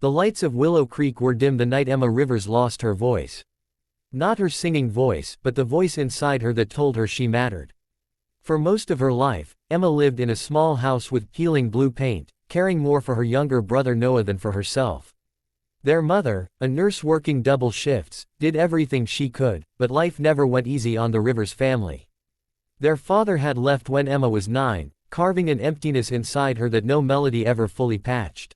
The lights of Willow Creek were dim the night Emma Rivers lost her voice. Not her singing voice, but the voice inside her that told her she mattered. For most of her life, Emma lived in a small house with peeling blue paint, caring more for her younger brother Noah than for herself. Their mother, a nurse working double shifts, did everything she could, but life never went easy on the Rivers family. Their father had left when Emma was 9, carving an emptiness inside her that no melody ever fully patched.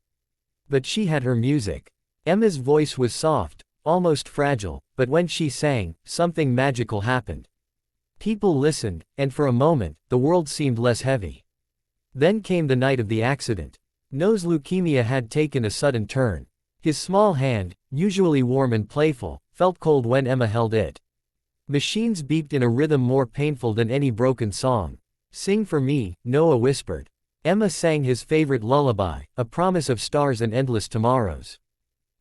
But she had her music. Emma's voice was soft, almost fragile, but when she sang, something magical happened. People listened, and for a moment, the world seemed less heavy. Then came the night of the accident. Noah's leukemia had taken a sudden turn. His small hand, usually warm and playful, felt cold when Emma held it. Machines beeped in a rhythm more painful than any broken song. "Sing for me," Noah whispered. Emma sang his favorite lullaby, a promise of stars and endless tomorrows.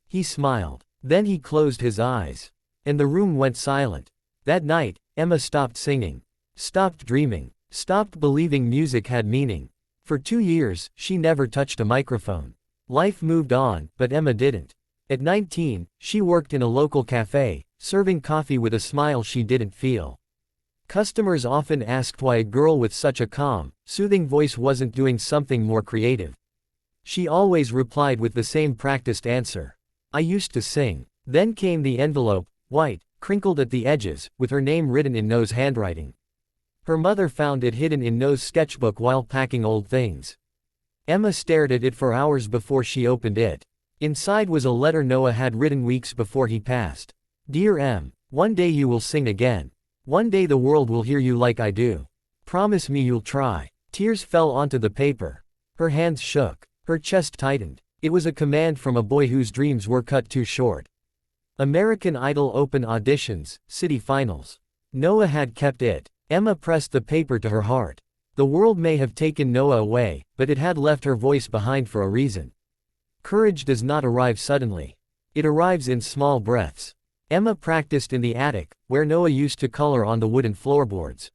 He smiled. Then he closed his eyes. And the room went silent. That night, Emma stopped singing. Stopped dreaming. Stopped believing music had meaning. For 2 years, she never touched a microphone. Life moved on, but Emma didn't. At 19, she worked in a local cafe, serving coffee with a smile she didn't feel. Customers often asked why a girl with such a calm, soothing voice wasn't doing something more creative. She always replied with the same practiced answer. "I used to sing." Then came the envelope, white, crinkled at the edges, with her name written in Noah's handwriting. Her mother found it hidden in Noah's sketchbook while packing old things. Emma stared at it for hours before she opened it. Inside was a letter Noah had written weeks before he passed. "Dear Em, one day you will sing again. One day the world will hear you like I do. Promise me you'll try." Tears fell onto the paper. Her hands shook. Her chest tightened. It was a command from a boy whose dreams were cut too short. American Idol Open Auditions, City Finals. Noah had kept it. Emma pressed the paper to her heart. The world may have taken Noah away, but it had left her voice behind for a reason. Courage does not arrive suddenly. It arrives in small breaths. Emma practiced in the attic, where Noah used to color on the wooden floorboards.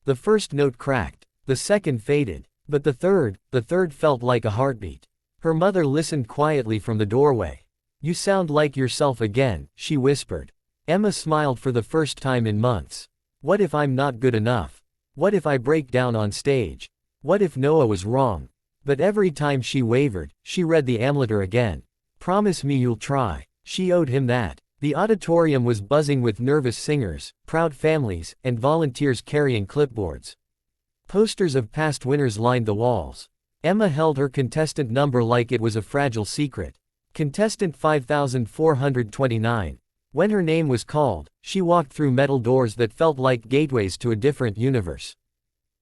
The first note cracked. The second faded. But the third felt like a heartbeat. Her mother listened quietly from the doorway. "You sound like yourself again," she whispered. Emma smiled for the first time in months. What if I'm not good enough? What if I break down on stage? What if Noah was wrong? But every time she wavered, she read the amletter again. "Promise me you'll try." She owed him that. The auditorium was buzzing with nervous singers, proud families, and volunteers carrying clipboards. Posters of past winners lined the walls. Emma held her contestant number like it was a fragile secret. Contestant 5429. When her name was called, she walked through metal doors that felt like gateways to a different universe.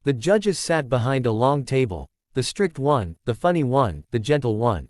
The judges sat behind a long table, the strict one, the funny one, the gentle one.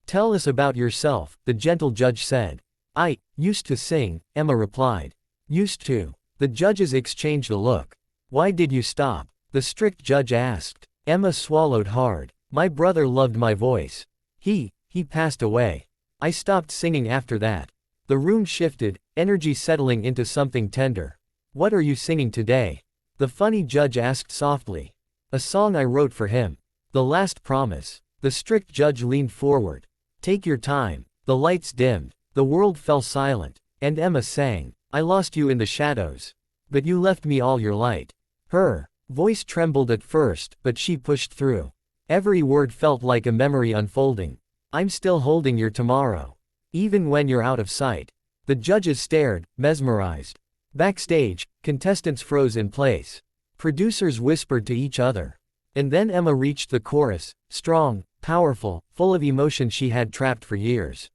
"Tell us about yourself," the gentle judge said. "I used to sing," Emma replied. "Used to." The judges exchanged a look. "Why did you stop?" the strict judge asked. Emma swallowed hard. "My brother loved my voice. He passed away. I stopped singing after that." The room shifted, energy settling into something tender. "What are you singing today?" the funny judge asked softly. "A song I wrote for him. The Last Promise." The strict judge leaned forward. "Take your time." The lights dimmed. The world fell silent. And Emma sang, "I lost you in the shadows. But you left me all your light." Her voice trembled at first, but she pushed through. Every word felt like a memory unfolding. "I'm still holding your tomorrow. Even when you're out of sight." The judges stared, mesmerized. Backstage, contestants froze in place. Producers whispered to each other. And then Emma reached the chorus, strong, powerful, full of emotion she had trapped for years.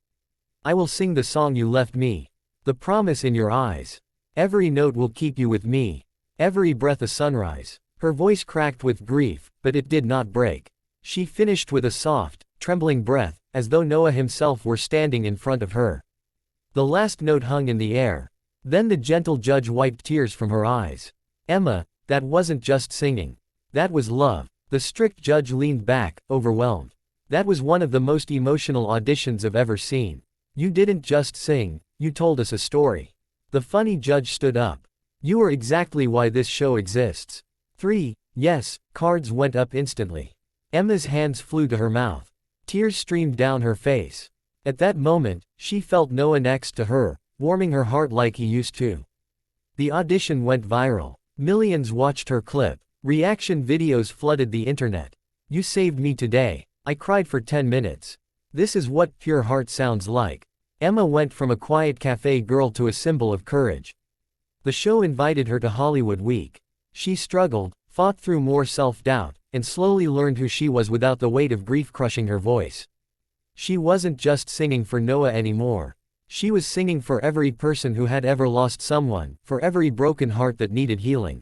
"I will sing the song you left me. The promise in your eyes. Every note will keep you with me. Every breath a sunrise." Her voice cracked with grief, but it did not break. She finished with a soft, trembling breath, as though Noah himself were standing in front of her. The last note hung in the air. Then the gentle judge wiped tears from her eyes. "Emma, that wasn't just singing. That was love." The strict judge leaned back, overwhelmed. "That was one of the most emotional auditions I've ever seen. You didn't just sing, you told us a story." The funny judge stood up. "You are exactly why this show exists." 3. Yes, cards went up instantly. Emma's hands flew to her mouth. Tears streamed down her face. At that moment, she felt Noah next to her, warming her heart like he used to. The audition went viral. Millions watched her clip. Reaction videos flooded the internet. "You saved me today. I cried for 10 minutes. This is what pure heart sounds like." Emma went from a quiet cafe girl to a symbol of courage. The show invited her to Hollywood Week. She struggled, fought through more self-doubt, and slowly learned who she was without the weight of grief crushing her voice. She wasn't just singing for Noah anymore. She was singing for every person who had ever lost someone, for every broken heart that needed healing.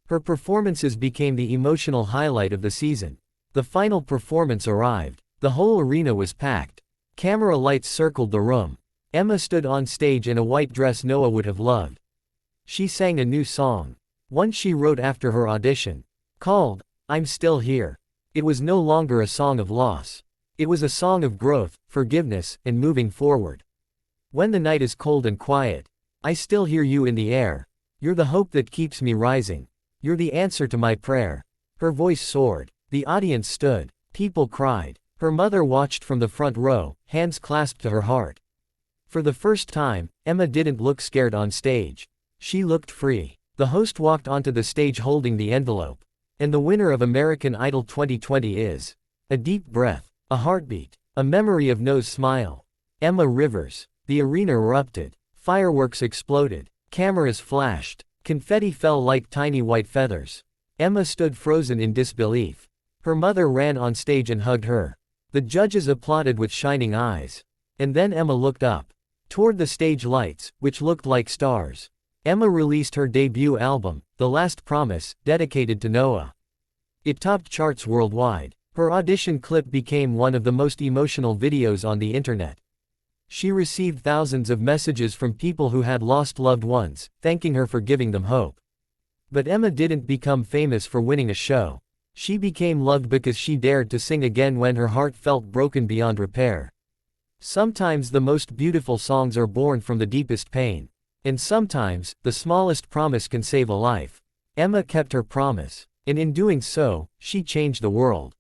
Her performances became the emotional highlight of the season. The final performance arrived. The whole arena was packed. Camera lights circled the room. Emma stood on stage in a white dress Noah would have loved. She sang a new song, one she wrote after her audition, called "I'm Still Here." It was no longer a song of loss. It was a song of growth, forgiveness, and moving forward. "When the night is cold and quiet, I still hear you in the air. You're the hope that keeps me rising. You're the answer to my prayer." Her voice soared. The audience stood. People cried. Her mother watched from the front row, hands clasped to her heart. For the first time, Emma didn't look scared on stage. She looked free. The host walked onto the stage holding the envelope. And the winner of American Idol 2020 is a deep breath, a heartbeat, a memory of Noah's smile. Emma Rivers. The arena erupted. Fireworks exploded. Cameras flashed. Confetti fell like tiny white feathers. Emma stood frozen in disbelief. Her mother ran on stage and hugged her. The judges applauded with shining eyes. And then Emma looked up. Toward the stage lights, which looked like stars. Emma released her debut album, The Last Promise, dedicated to Noah. It topped charts worldwide. Her audition clip became one of the most emotional videos on the internet. She received thousands of messages from people who had lost loved ones, thanking her for giving them hope. But Emma didn't become famous for winning a show. She became loved because she dared to sing again when her heart felt broken beyond repair. Sometimes the most beautiful songs are born from the deepest pain. And sometimes, the smallest promise can save a life. Emma kept her promise. And in doing so, she changed the world.